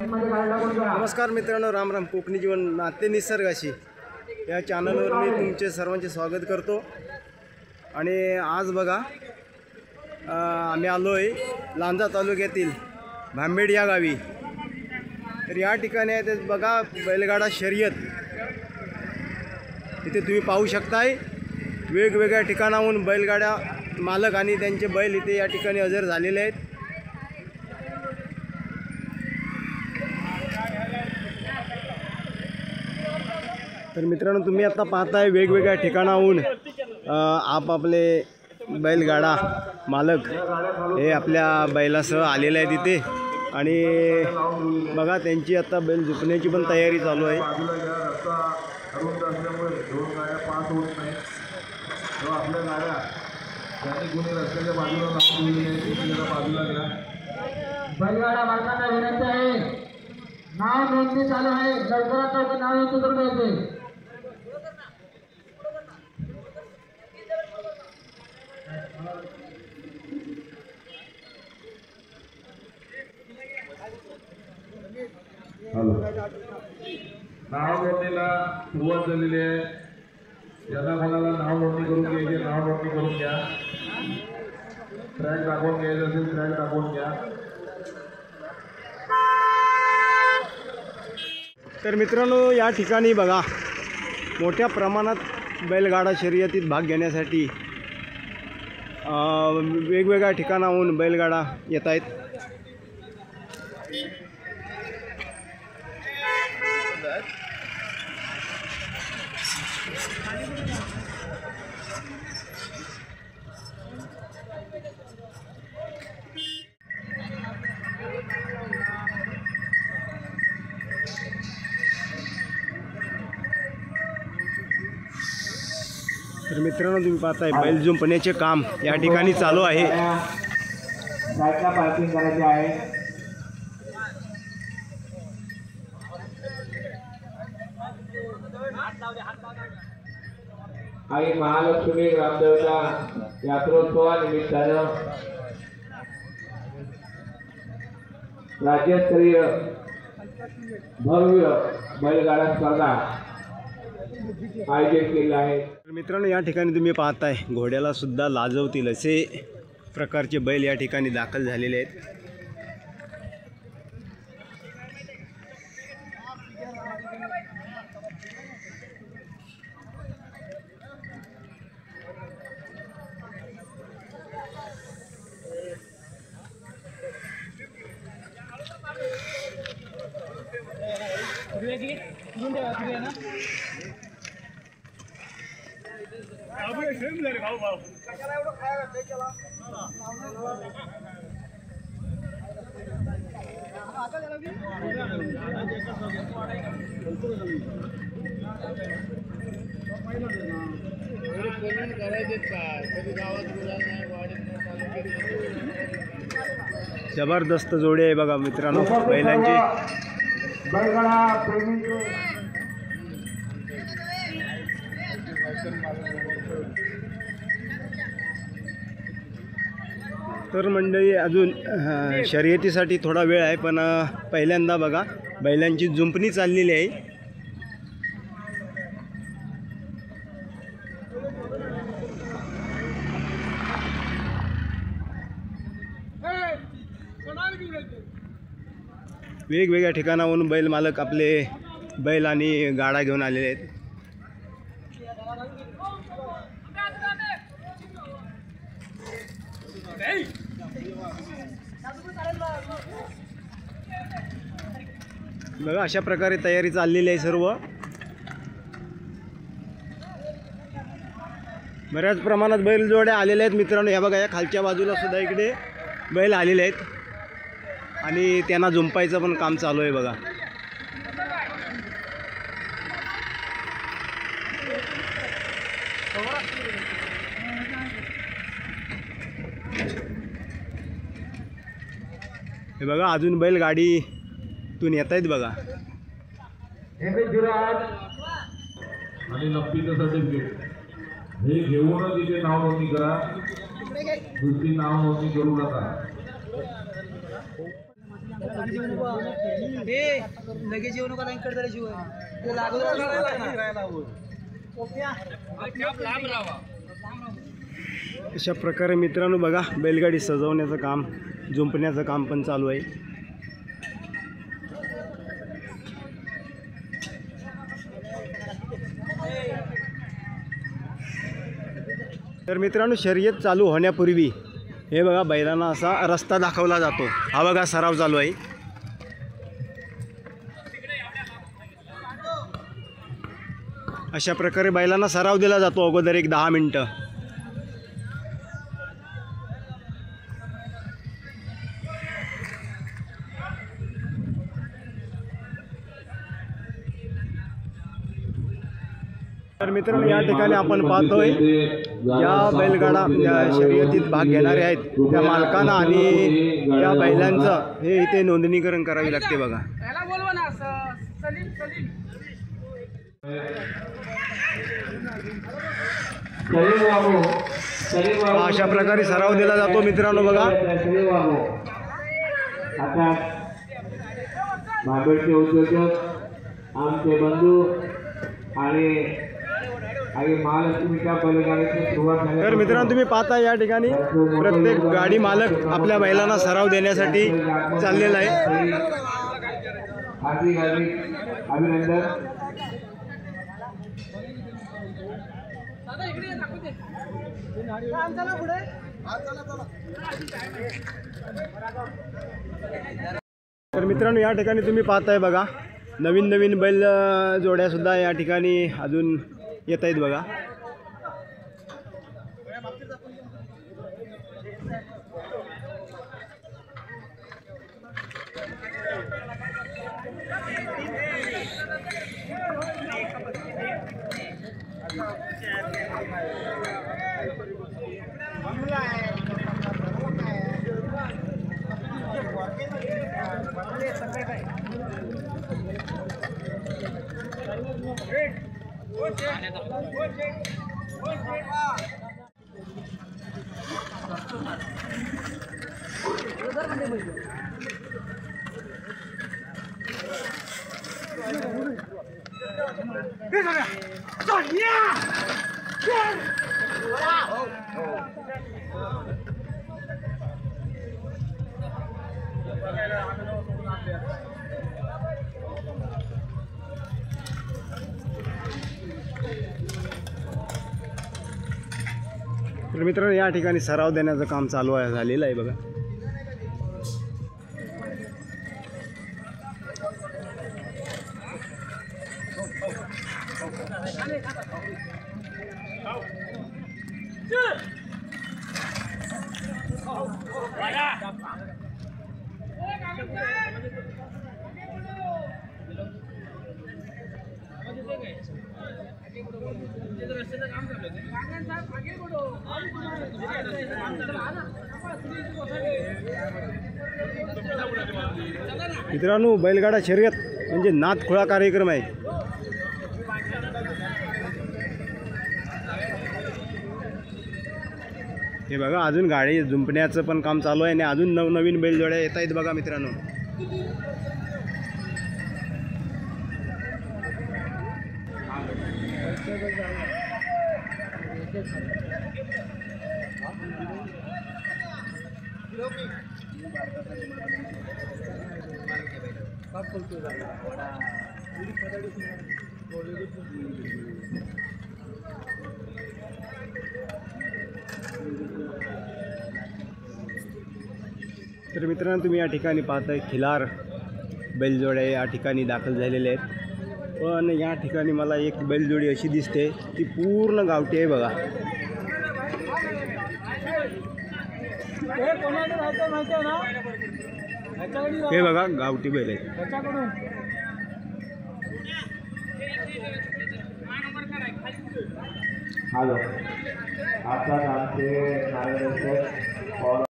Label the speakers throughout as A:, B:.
A: नमस्कार मित्रांनो, राम राम. कोकणी जीवन नाते निसर्गाशी या चॅनलवर मी तुमचे सर्वांचे स्वागत करतो. आणि आज बघा आम्ही आलो आहे लांजा तालुक्यातील भांबेड या गावी. तर या ठिकाणी आहे ते बघा बैलगाडा शर्यत. इथे तुम्ही पाहू शकताय वेगवेगळ्या ठिकाणाहून बैलगाड्या मालक आणि त्यांचे बैल इथे या ठिकाणी हजर झालेले आहेत. तर मित्रांनो, तुम्ही आता पाहताय वेगवेगळ्या ठिकाणाहून आपापले बैलगाडा मालक हे आपल्या बैलासह आलेले आहेत इथे. आणि बघा त्यांची आता बैल झुकण्याची पण तयारी चालू आहे.
B: बैलगाडा मालकांना विनंती आहे, नाव नोंदणी चालू आहे. लवकरात लवकर नाव नोंदणी करून घ्यायचे.
C: नाव नोंदणीला सुरुवात झालेली आहे. ज्यांना कोणाला नाव नोंदणी करून घ्यायची नाव नोंदणी करून घ्या. ट्रॅक दाखवून घ्यायचं असेल ट्रॅक दाखवून घ्या.
A: तर मित्रांनो, या ठिकाणी बघा मोठ्या प्रमाणात बैलगाडा शर्यतीत भाग घेण्यासाठी वेगवेगळ्या ठिकाणाहून बैलगाडा येत आहेत. तर मित्रांनो, तुम्ही पाहताय बैल जुंपण्याचे काम या ठिकाणी चालू आहे.
B: साईडला पार्किंग करायची आहे. आई महालक्ष्मी ग्रामदेवता यात्रोत्सवानिमित्तानं राज्यस्तरीय भव्य बैलगाडा स्पर्धा आयोजित केली आहे.
A: मित्रांनो, या ठिकाणी तुम्ही पाहताय घोड्याला सुद्धा लाजवतील असे प्रकारचे बैल या ठिकाणी दाखल झालेले आहेत. जबरदस्त जोडी आहे बघा मित्रांनो बैलांची.
B: बैलगाडा प्रेमींचे
A: तर मंडळी, अजून शर्यतीसाठी थोडा वेळ आहे, पण पहिल्यांदा बघा बैलांची जुंपणी चाललेली आहे. वेगवेगळ्या ठिकाणाहून बैल मालक आपले बैल आणि गाडा घेऊन आलेले आहेत. बघा अशा प्रकारे तयारी चाललेली आहे सर्व. बऱ्याच प्रमाणात बैल जोड्या आलेल्या आहेत मित्रांनो. या बघा या खालच्या बाजूला सुद्धा इकडे बैल आलेले आहेत आणि त्यांना जुंपायचं पण काम चालू आहे बघा. हे बघा अजून बैल गाडीतून येत आहेत बघा.
C: आणि नक्कीचं सर्टिफिकेट हे घेऊनच इथे नाव नोंदणी करा. दुसरी नाव नोंदणी करू नका.
D: लगेच येऊ नका इकडे जरा जीव
A: अशा प्रकारे मित्रांनो बघा बैलगाडी सजवण्याचं काम, जुंपण्याचं काम पण चालू आहे. तर मित्रांनो शर्यत चालू होण्यापूर्वी हे बघा बैलांना असा रस्ता दाखवला जातो. हा बघा सराव चालू आहे. अशा प्रकारे बैलांना सराव दिला जातो अगोदर एक 10 मिनटं. तर मित्रांनो या ठिकाणी आपण पाहतोय ज्या बैलगाडा शर्यतीत भाग घेणारे आहेत त्या मालकांना आणि त्या बैलांचं हे इथे नोंदणीकरण करावी लागते बघा. अशा प्रकारे सराव दिला जातो मित्रांनो बघा.
B: आता महाबळचे उद्योजक आमचे बंधू आणि महालक्ष्मीच्या बैलगाडीची सुरुवात झाली.
A: तर मित्रांनो तुम्ही पाहता या ठिकाणी प्रत्येक गाडी मालक आपल्या बैलांना सराव देण्यासाठी चाललेला आहे.
B: हार्दिक अभिनंदन.
A: तर मित्रांनो या ठिकाणी तुम्ही पाहताय बघा नवीन नवीन बैल जोड्यासुद्धा या ठिकाणी अजून येत आहेत बघा. तर मित्रांनो या ठिकाणी सराव देण्याचं काम चालू आहे झालेलं आहे बघा. मित्रांनो बैलगाडा शर्यत म्हणजे नादखुळा कार्यक्रम आहे. हे बघा अजून गाडी जुंपण्याचं पण काम चालू आहे आणि अजून नवनवीन बैलजोड्या येत आहेत बघा मित्रांनो. तर मित्रांनो तुम्ही या ठिकाणी पाहताय खिलार बैलजोड्या या ठिकाणी दाखल झालेल्या आहेत. पण या ठिकाणी मला एक बैलजोडी अशी दिसते ती पूर्ण गावठी आहे बघा. हे बघा गावठी बैल आहे.
B: हॅलो आता आमचे कार्यदर्शक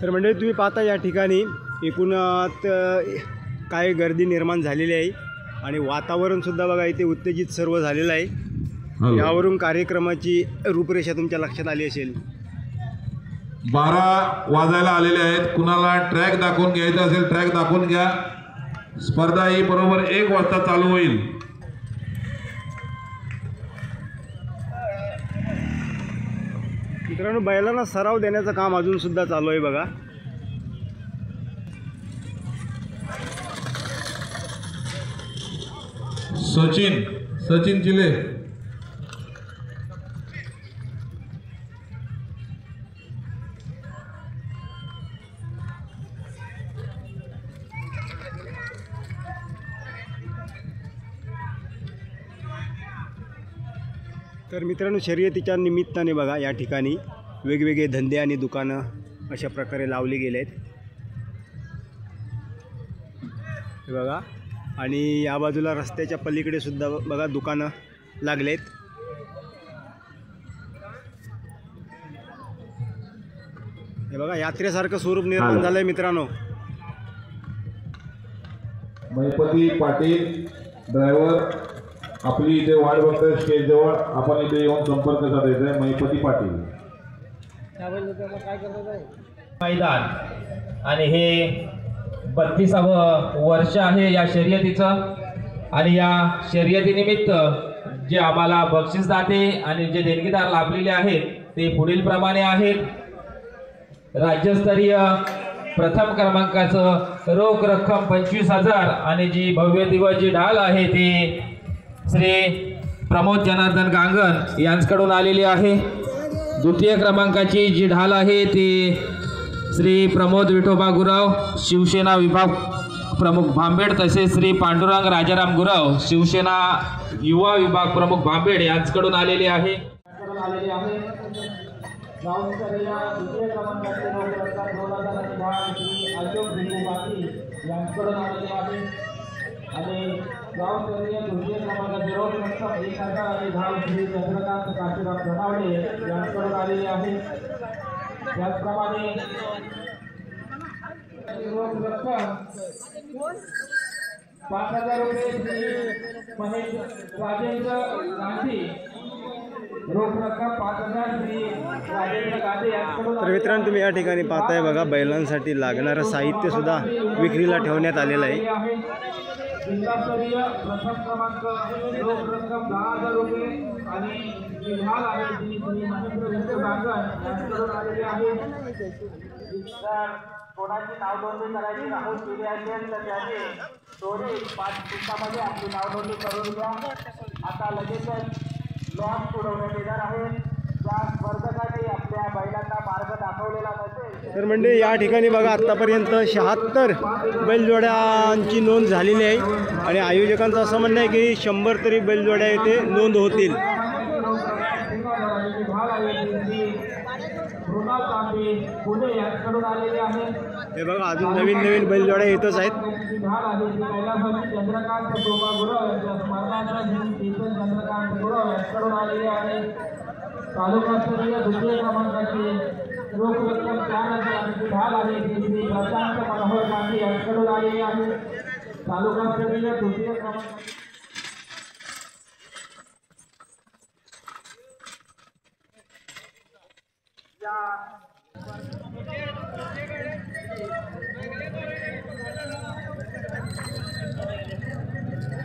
A: तर म्हणजे तुम्ही पाहता या ठिकाणी एकूणात काय गर्दी निर्माण झालेली आहे आणि वातावरणसुद्धा बघा इथे उत्तेजित सर्व झालेलं आहे. यावरून कार्यक्रमाची रूपरेषा तुमच्या लक्षात आली असेल.
C: 12 वाजायला आलेले आहेत. कुणाला ट्रॅक दाखवून घ्यायचा असेल ट्रॅक दाखवून घ्या. स्पर्धा ही बरोबर 1 वाजता चालू होईल.
A: मित्रांनो, बैलांना सराव देण्याचं काम अजून सुद्धा चालू आहे बघा.
C: सचिन चिले
A: तर मित्रांनो, शर्यतीच्या निमित्ताने बघा या ठिकाणी वेगवेगळे धंदे आणि दुकानं अशा प्रकारे लावली गेले आहेत हे बघा. आणि या बाजूला रस्त्याच्या पलीकडे सुद्धा बघा दुकानं लागले आहेत. हे बघा यात्रेसारखं स्वरूप निर्माण झालं आहे मित्रांनो.
C: महिपती पाटील ड्रायव्हर आपली इथे वाट बघतोय स्टेजजवळ. आपण इथे येऊन संपर्क साधायचा आहे. महिपती पाटील
E: मैदान आणि हे 32वं वर्ष आहे या शर्यतीचं. आणि या शर्यतीनिमित्त जे आम्हाला बक्षीसदाते आणि जे देणगीदार लाभलेले आहेत ते पुढील प्रमाणे आहेत. राज्यस्तरीय प्रथम क्रमांकाचं रोख रक्कम 25,000 आणि जी भव्य दिव्याची ढाल आहे ती श्री प्रमोद जनार्दन गांगण यांच्याकडून आलेली आहे. द्वितीय क्रमांकाची जी ढाल आहे ती श्री प्रमोद विठोबा गुराव शिवसेना विभाग प्रमुख भांबेड, तसेच श्री पांडुरंग राजाराम गुराव शिवसेना युवा विभाग प्रमुख भांबेड यांच्याकडून आलेली आहे. आणि गावस्तरीय तृतीय क्रमांकाचे रोख रक्कम 1,000 आणि ढाल श्री चंद्रकांत काशीराम धनावडे यांच्याकडून आलेली आहे. त्याचप्रमाणे रोख रक्कम 5,000 रुपये श्री महेश राजेंद्र गांधी. रोख रक्कम 5,000 श्री राजेंद्र गांधी यांच्याकडून.
A: तर मित्रांनो, तुम्ही या ठिकाणी पाहताय बघा बैलांसाठी लागणारं साहित्य सुद्धा विक्रीला ठेवण्यात आलेलं आहे.
E: जिल्हास्तरीय प्रथम क्रमांक रोख रक्कम 10,000 रुपये आणि जी ढाल आहे ती श्री महेंद्र व्यंकट गांगण यांच्याकडून आलेली आहे. जर कोणाची नावनोंदणी करायची राहून केली असेल तर त्याने त्वरित 5 मिनिटांमध्ये आपली नावनोंदणी करून घ्या. आता लगेचच लॉट पुरवण्यात येणार आहे. ज्या स्पर्धकांनी आपल्या बैलांना मार्ग दाखवलेला नसेल
A: तर म्हणजे या ठिकाणी बघा आत्तापर्यंत 76 बैलजोड्यांची नोंद झालेली आहे आणि आयोजकांचं असं म्हणणं आहे की 100 तरी बैलजोड्या येथे नोंद होतील. हे बघा अजून नवीन बैलजोड्या येतच आहेत.
E: चंद्रकांत गुराव यांच्या स्मरणार्थ चंद्रकांत गुराव यांच्याकडून आलेले आहे. तालुकास्तरीय द्वितीय क्रमांकाची रोख रक्कम 4,000 आणि ढाल आहे ती श्री प्रशांत मनोहर गांधी यांच्याकडून आलेली आहे. तालुकास्तरीय द्वितीय क्रमांक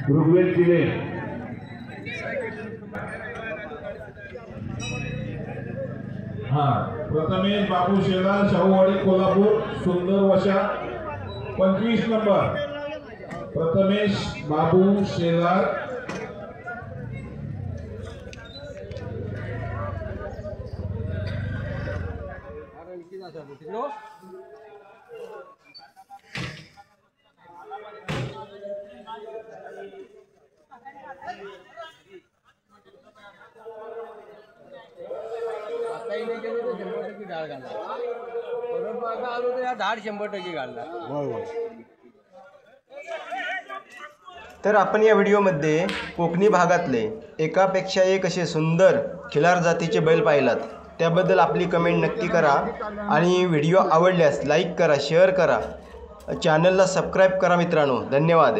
C: ऋग्वेद चिले प्रथमेश बाबू शेलार शाहूवाडी कोल्हापूर सुंदर वशा 25 नंबर. प्रथमेश बाबू शेलार
D: धाड 100% घालला.
A: तर आपण या व्हिडिओमध्ये कोकणी भागातले एकापेक्षा एक असे सुंदर खिलार जातीचे बैल पाहिलात. त्याबद्दल आपली कमेंट नक्की करा आणि व्हिडिओ आवडल्यास लाईक करा, शेअर करा, चॅनलला सबस्क्राईब करा मित्रांनो. धन्यवाद.